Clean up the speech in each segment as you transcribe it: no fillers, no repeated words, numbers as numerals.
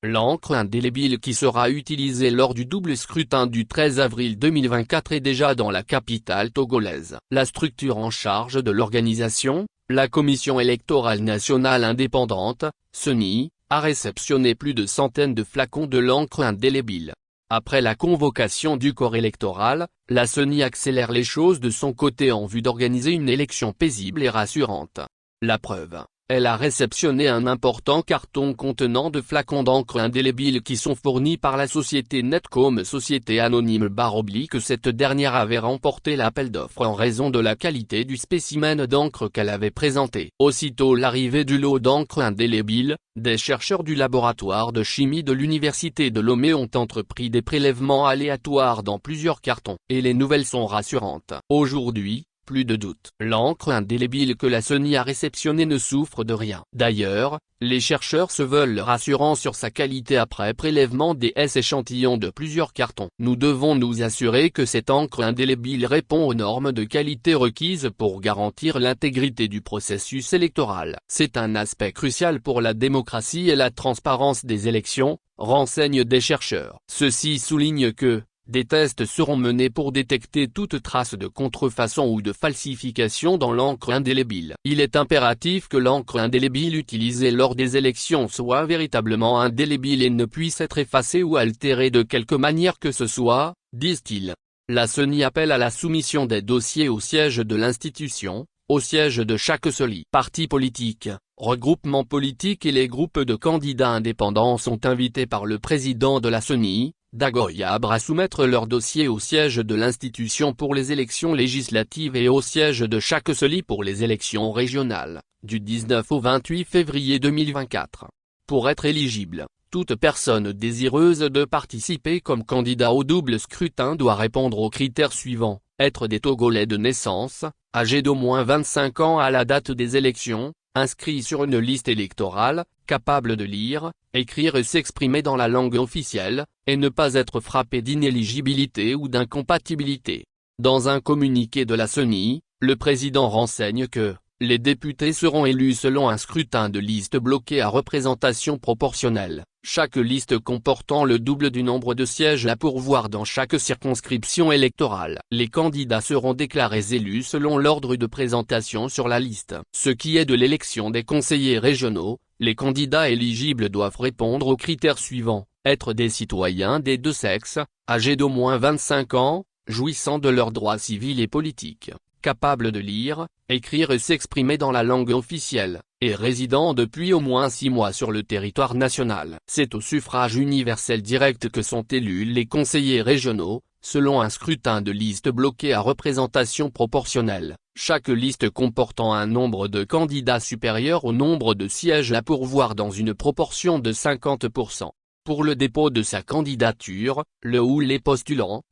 L'encre indélébile qui sera utilisée lors du double scrutin du 13 avril 2024 est déjà dans la capitale togolaise. La structure en charge de l'organisation, la Commission électorale nationale indépendante, CENI, a réceptionné plus de centaines de flacons de l'encre indélébile. Après la convocation du corps électoral, la CENI accélère les choses de son côté en vue d'organiser une élection paisible et rassurante. La preuve. Elle a réceptionné un important carton contenant de flacons d'encre indélébile qui sont fournis par la société Netcom, société anonyme / cette dernière avait remporté l'appel d'offres en raison de la qualité du spécimen d'encre qu'elle avait présenté. Aussitôt l'arrivée du lot d'encre indélébile, des chercheurs du laboratoire de chimie de l'université de Lomé ont entrepris des prélèvements aléatoires dans plusieurs cartons. Et les nouvelles sont rassurantes. Aujourd'hui, plus de doute. L'encre indélébile que la CENI a réceptionnée ne souffre de rien. D'ailleurs, les chercheurs se veulent rassurants sur sa qualité après prélèvement des échantillons de plusieurs cartons. Nous devons nous assurer que cette encre indélébile répond aux normes de qualité requises pour garantir l'intégrité du processus électoral. C'est un aspect crucial pour la démocratie et la transparence des élections, renseignent des chercheurs. Ceux-ci soulignent que des tests seront menés pour détecter toute trace de contrefaçon ou de falsification dans l'encre indélébile. Il est impératif que l'encre indélébile utilisée lors des élections soit véritablement indélébile et ne puisse être effacée ou altérée de quelque manière que ce soit, disent-ils. La CENI appelle à la soumission des dossiers au siège de l'institution, au siège de chaque CELI. Partis politiques, regroupements politiques et les groupes de candidats indépendants sont invités par le président de la CENI, Dagoyabre, à soumettre leur dossier au siège de l'institution pour les élections législatives et au siège de chaque CELI pour les élections régionales, du 19 au 28 février 2024. Pour être éligible, toute personne désireuse de participer comme candidat au double scrutin doit répondre aux critères suivants: être des Togolais de naissance, âgés d'au moins 25 ans à la date des élections, inscrits sur une liste électorale, capable de lire, écrire et s'exprimer dans la langue officielle, et ne pas être frappé d'inéligibilité ou d'incompatibilité. Dans un communiqué de la CENI, le président renseigne que les députés seront élus selon un scrutin de liste bloqué à représentation proportionnelle, chaque liste comportant le double du nombre de sièges à pourvoir dans chaque circonscription électorale. Les candidats seront déclarés élus selon l'ordre de présentation sur la liste. Ce qui est de l'élection des conseillers régionaux, les candidats éligibles doivent répondre aux critères suivants: être des citoyens des deux sexes, âgés d'au moins 25 ans, jouissant de leurs droits civils et politiques, capables de lire, écrire et s'exprimer dans la langue officielle, et résidant depuis au moins 6 mois sur le territoire national. C'est au suffrage universel direct que sont élus les conseillers régionaux, selon un scrutin de liste bloqué à représentation proportionnelle, chaque liste comportant un nombre de candidats supérieur au nombre de sièges à pourvoir dans une proportion de 50%. Pour le dépôt de sa candidature, le ou les postulants,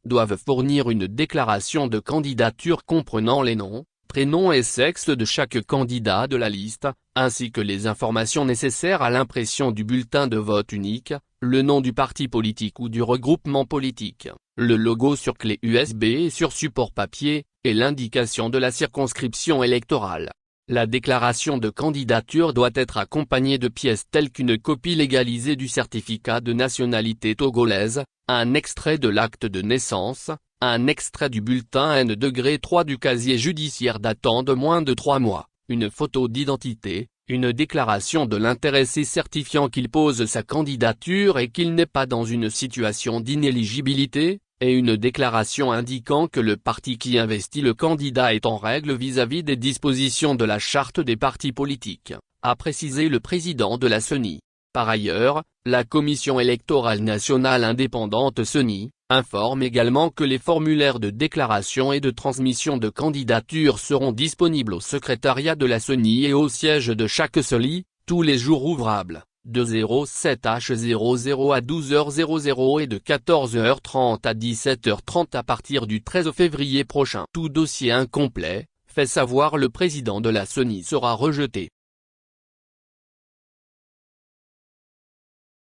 doivent fournir une déclaration de candidature comprenant les noms, prénoms et sexe de chaque candidat de la liste, ainsi que les informations nécessaires à l'impression du bulletin de vote unique, le nom du parti politique ou du regroupement politique, le logo sur clé USB et sur support papier, et l'indication de la circonscription électorale. La déclaration de candidature doit être accompagnée de pièces telles qu'une copie légalisée du certificat de nationalité togolaise, un extrait de l'acte de naissance, un extrait du bulletin N-3 du casier judiciaire datant de moins de 3 mois, une photo d'identité, une déclaration de l'intéressé certifiant qu'il pose sa candidature et qu'il n'est pas dans une situation d'inéligibilité, et une déclaration indiquant que le parti qui investit le candidat est en règle vis-à-vis des dispositions de la charte des partis politiques, a précisé le président de la CENI. Par ailleurs, la Commission électorale nationale indépendante CENI informe également que les formulaires de déclaration et de transmission de candidature seront disponibles au secrétariat de la CENI et au siège de chaque CELI, tous les jours ouvrables, de 07h00 à 12h00 et de 14h30 à 17h30 à partir du 13 février prochain. Tout dossier incomplet, fait savoir le président de la CENI, sera rejeté.